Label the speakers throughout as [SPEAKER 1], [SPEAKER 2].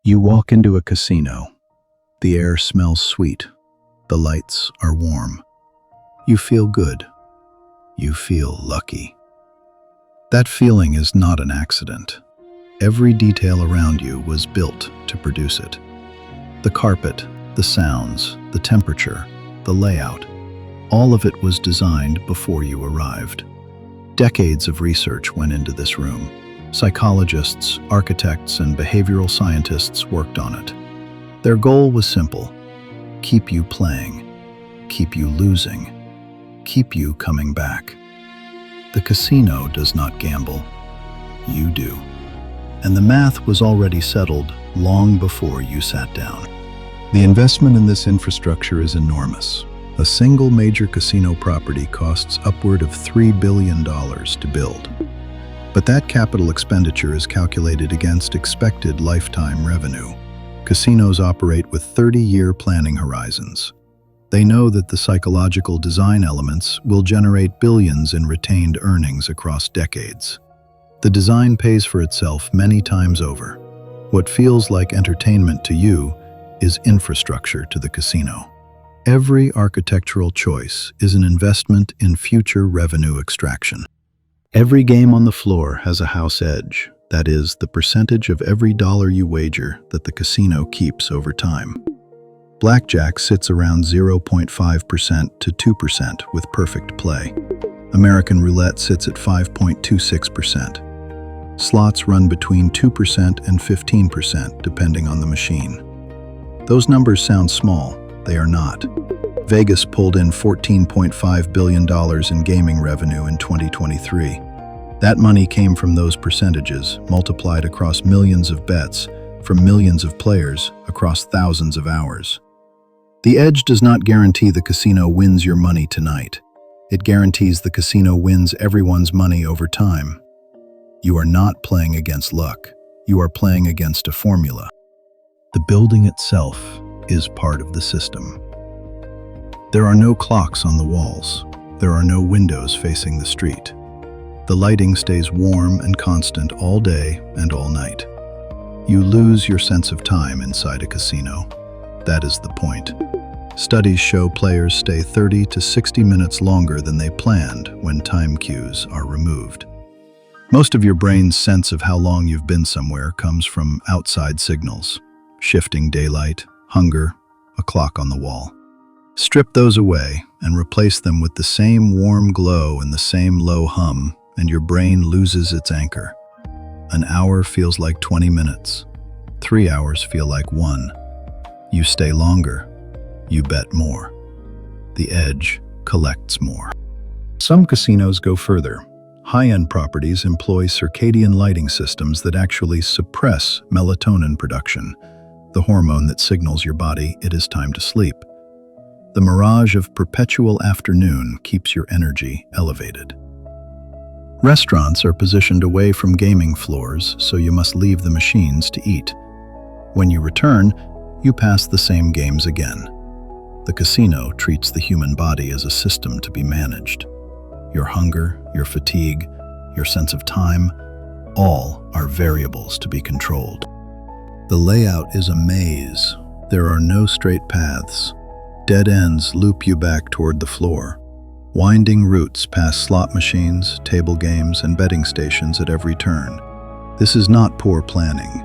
[SPEAKER 1] You walk into a casino. The air smells sweet. The lights are warm. You feel good. You feel lucky. That feeling is not an accident. Every detail around you was built to produce it. The carpet, the sounds, the temperature, the layout, all of it was designed before you arrived. Decades of research went into this room. Psychologists, architects, and behavioral scientists worked on it. Their goal was simple: keep you playing, keep you losing, keep you coming back. The casino does not gamble. You do. And the math was already settled long before you sat down. The investment in this infrastructure is enormous. A single major casino property costs upward of $3 billion to build. But that capital expenditure is calculated against expected lifetime revenue. Casinos operate with 30-year planning horizons. They know that the psychological design elements will generate billions in retained earnings across decades. The design pays for itself many times over. What feels like entertainment to you is infrastructure to the casino. Every architectural choice is an investment in future revenue extraction. Every game on the floor has a house edge, that is, the percentage of every dollar you wager that the casino keeps over time. Blackjack sits around 0.5% to 2% with perfect play. American roulette sits at 5.26%. Slots run between 2% and 15% depending on the machine. Those numbers sound small. They are not. Vegas pulled in $14.5 billion in gaming revenue in 2023. That money came from those percentages, multiplied across millions of bets, from millions of players, across thousands of hours. The edge does not guarantee the casino wins your money tonight. It guarantees the casino wins everyone's money over time. You are not playing against luck. You are playing against a formula. The building itself is part of the system. There are no clocks on the walls. There are no windows facing the street. The lighting stays warm and constant all day and all night. You lose your sense of time inside a casino. That is the point. Studies show players stay 30 to 60 minutes longer than they planned when time cues are removed. Most of your brain's sense of how long you've been somewhere comes from outside signals: shifting daylight, hunger, a clock on the wall. Strip those away and replace them with the same warm glow and the same low hum, and your brain loses its anchor. An hour feels like 20 minutes. 3 hours feel like 1. You stay longer. You bet more. The edge collects more. Some casinos go further. High-end properties employ circadian lighting systems that actually suppress melatonin production, the hormone that signals your body it is time to sleep. The mirage of perpetual afternoon keeps your energy elevated. Restaurants are positioned away from gaming floors, so you must leave the machines to eat. When you return, you pass the same games again. The casino treats the human body as a system to be managed. Your hunger, your fatigue, your sense of time, all are variables to be controlled. The layout is a maze. There are no straight paths. Dead ends loop you back toward the floor. Winding routes pass slot machines, table games, and betting stations at every turn. This is not poor planning.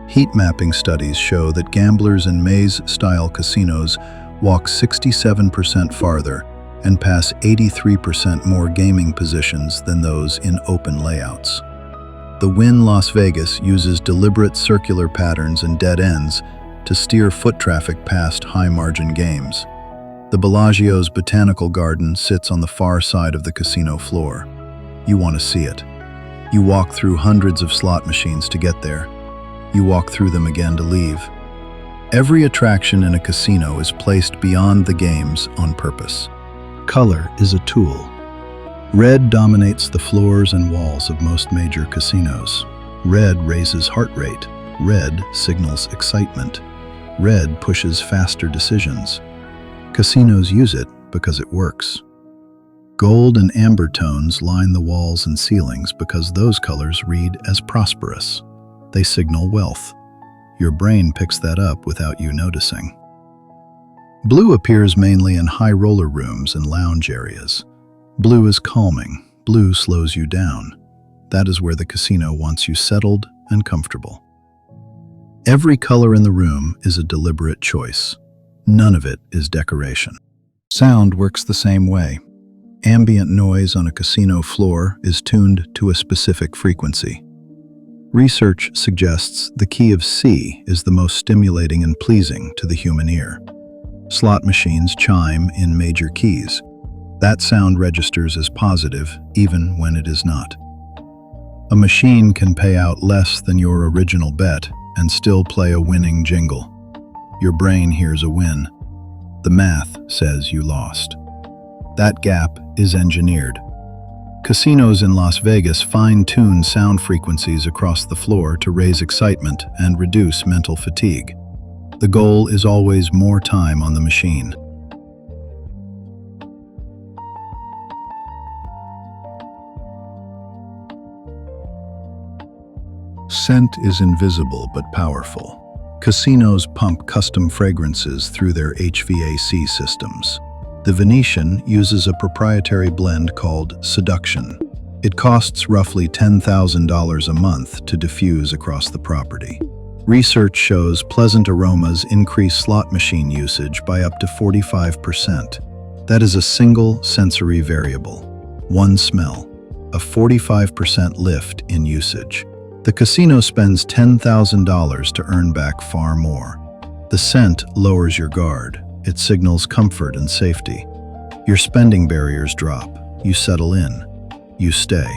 [SPEAKER 1] Heat mapping studies show that gamblers in maze-style casinos walk 67% farther and pass 83% more gaming positions than those in open layouts. The Wynn Las Vegas uses deliberate circular patterns and dead ends to steer foot traffic past high-margin games. The Bellagio's Botanical Garden sits on the far side of the casino floor. You want to see it. You walk through hundreds of slot machines to get there. You walk through them again to leave. Every attraction in a casino is placed beyond the games on purpose. Color is a tool. Red dominates the floors and walls of most major casinos. Red raises heart rate. Red signals excitement. Red pushes faster decisions. Casinos use it because it works. Gold and amber tones line the walls and ceilings because those colors read as prosperous. They signal wealth. Your brain picks that up without you noticing. Blue appears mainly in high roller rooms and lounge areas. Blue is calming. Blue slows you down. That is where the casino wants you settled and comfortable. Every color in the room is a deliberate choice. None of it is decoration. Sound works the same way. Ambient noise on a casino floor is tuned to a specific frequency. Research suggests the key of C is the most stimulating and pleasing to the human ear. Slot machines chime in major keys. That sound registers as positive even when it is not. A machine can pay out less than your original bet and still play a winning jingle. Your brain hears a win. The math says you lost. That gap is engineered. Casinos in Las Vegas fine-tune sound frequencies across the floor to raise excitement and reduce mental fatigue. The goal is always more time on the machine. Scent is invisible but powerful. Casinos pump custom fragrances through their HVAC systems. The Venetian uses a proprietary blend called Seduction. It costs roughly $10,000 a month to diffuse across the property. Research shows pleasant aromas increase slot machine usage by up to 45%. That is a single sensory variable. One smell, a 45% lift in usage. The casino spends $10,000 to earn back far more. The scent lowers your guard. It signals comfort and safety. Your spending barriers drop. You settle in. You stay.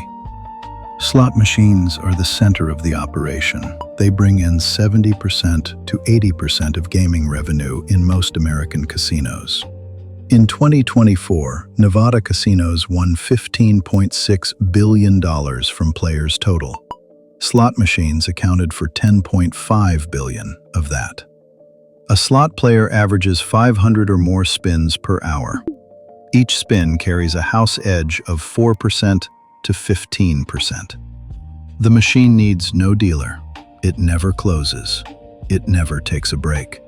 [SPEAKER 1] Slot machines are the center of the operation. They bring in 70% to 80% of gaming revenue in most American casinos. In 2024, Nevada casinos won $15.6 billion from players total. Slot machines accounted for $10.5 billion of that. A slot player averages 500 or more spins per hour. Each spin carries a house edge of 4% to 15%. The machine needs no dealer. It never closes. It never takes a break.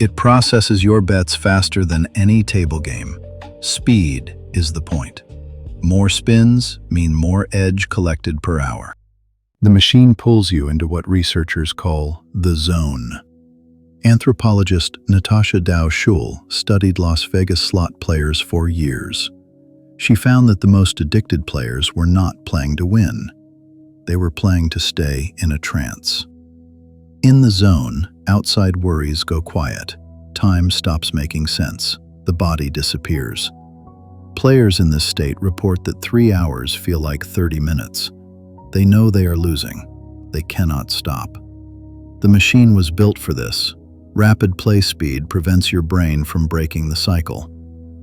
[SPEAKER 1] It processes your bets faster than any table game. Speed is the point. More spins mean more edge collected per hour. The machine pulls you into what researchers call the zone. Anthropologist Natasha Dow-Schul studied Las Vegas slot players for years. She found that the most addicted players were not playing to win. They were playing to stay in a trance. In the zone, outside worries go quiet. Time stops making sense. The body disappears. Players in this state report that 3 hours feel like 30 minutes. They know they are losing. They cannot stop. The machine was built for this. Rapid play speed prevents your brain from breaking the cycle.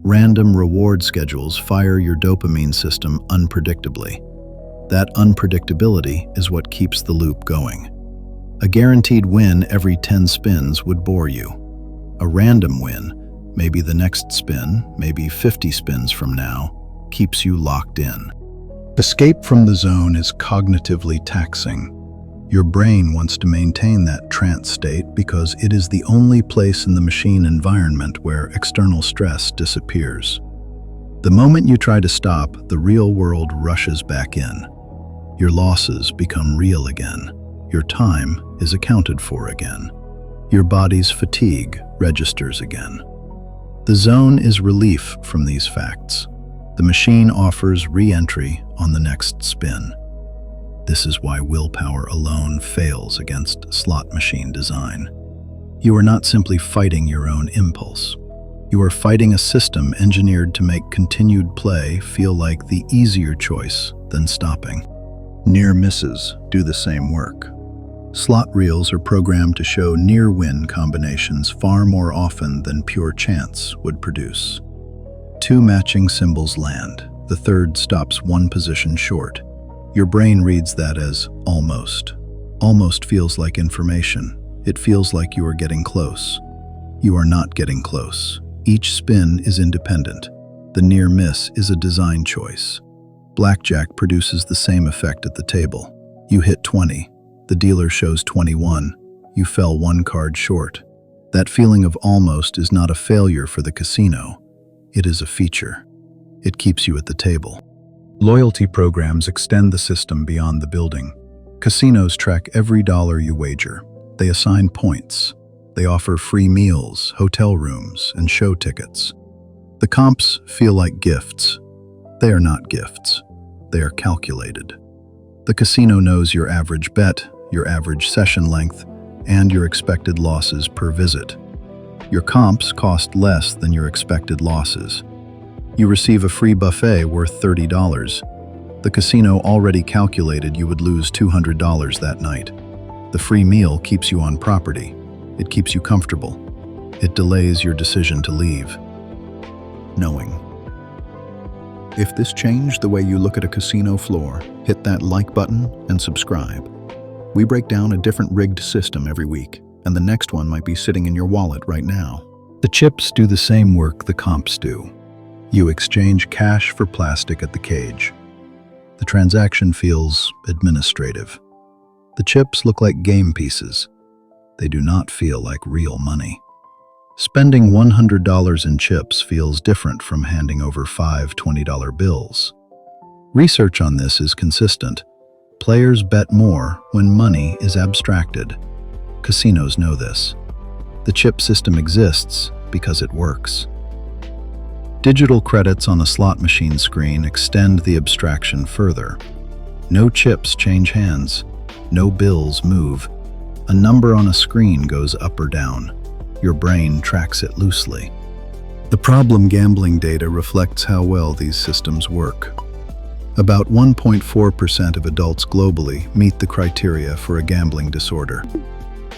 [SPEAKER 1] Random reward schedules fire your dopamine system unpredictably. That unpredictability is what keeps the loop going. A guaranteed win every 10 spins would bore you. A random win, maybe the next spin, maybe 50 spins from now, keeps you locked in. Escape from the zone is cognitively taxing. Your brain wants to maintain that trance state because it is the only place in the machine environment where external stress disappears. The moment you try to stop, the real world rushes back in. Your losses become real again. Your time is accounted for again. Your body's fatigue registers again. The zone is relief from these facts. The machine offers re-entry on the next spin. This is why willpower alone fails against slot machine design. You are not simply fighting your own impulse. You are fighting a system engineered to make continued play feel like the easier choice than stopping. Near misses do the same work. Slot reels are programmed to show near-win combinations far more often than pure chance would produce. 2 matching symbols land. The third stops 1 position short. Your brain reads that as almost. Almost feels like information. It feels like you are getting close. You are not getting close. Each spin is independent. The near miss is a design choice. Blackjack produces the same effect at the table. You hit 20. The dealer shows 21. You fell one card short. That feeling of almost is not a failure for the casino. It is a feature. It keeps you at the table. Loyalty programs extend the system beyond the building. Casinos track every dollar you wager. They assign points. They offer free meals, hotel rooms, and show tickets. The comps feel like gifts. They are not gifts. They are calculated. The casino knows your average bet, your average session length, and your expected losses per visit. Your comps cost less than your expected losses. You receive a free buffet worth $30. The casino already calculated you would lose $200 that night. The free meal keeps you on property. It keeps you comfortable. It delays your decision to leave. Knowing. If this changed the way you look at a casino floor, hit that like button and subscribe. We break down a different rigged system every week, and the next one might be sitting in your wallet right now. The chips do the same work the comps do. You exchange cash for plastic at the cage. The transaction feels administrative. The chips look like game pieces. They do not feel like real money. Spending $100 in chips feels different from handing over 5 $20 bills. Research on this is consistent. Players bet more when money is abstracted. Casinos know this. The chip system exists because it works. Digital credits on a slot machine screen extend the abstraction further. No chips change hands. No bills move. A number on a screen goes up or down. Your brain tracks it loosely. The problem gambling data reflects how well these systems work. About 1.4% of adults globally meet the criteria for a gambling disorder.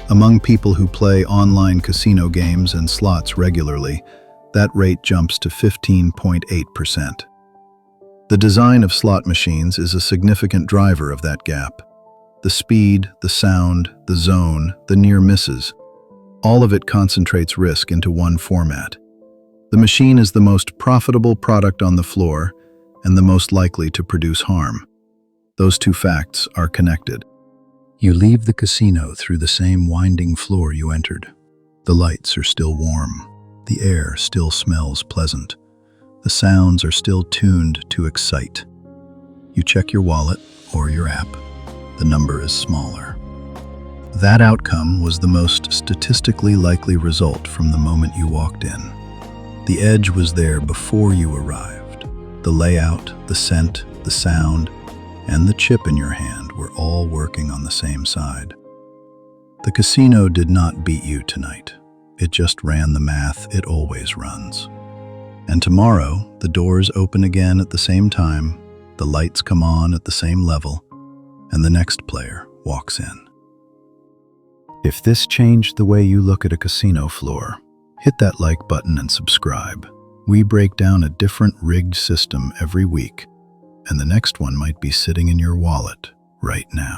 [SPEAKER 1] Among people who play online casino games and slots regularly, that rate jumps to 15.8%. The design of slot machines is a significant driver of that gap. The speed, the sound, the zone, the near misses, all of it concentrates risk into one format. The machine is the most profitable product on the floor and the most likely to produce harm. Those two facts are connected. You leave the casino through the same winding floor you entered. The lights are still warm. The air still smells pleasant. The sounds are still tuned to excite. You check your wallet or your app. The number is smaller. That outcome was the most statistically likely result from the moment you walked in. The edge was there before you arrived. The layout, the scent, the sound, and the chip in your hand were all working on the same side. The casino did not beat you tonight. It just ran the math it always runs. And tomorrow, the doors open again at the same time, the lights come on at the same level, and the next player walks in. If this changed the way you look at a casino floor, hit that like button and subscribe. We break down a different rigged system every week, and the next one might be sitting in your wallet right now.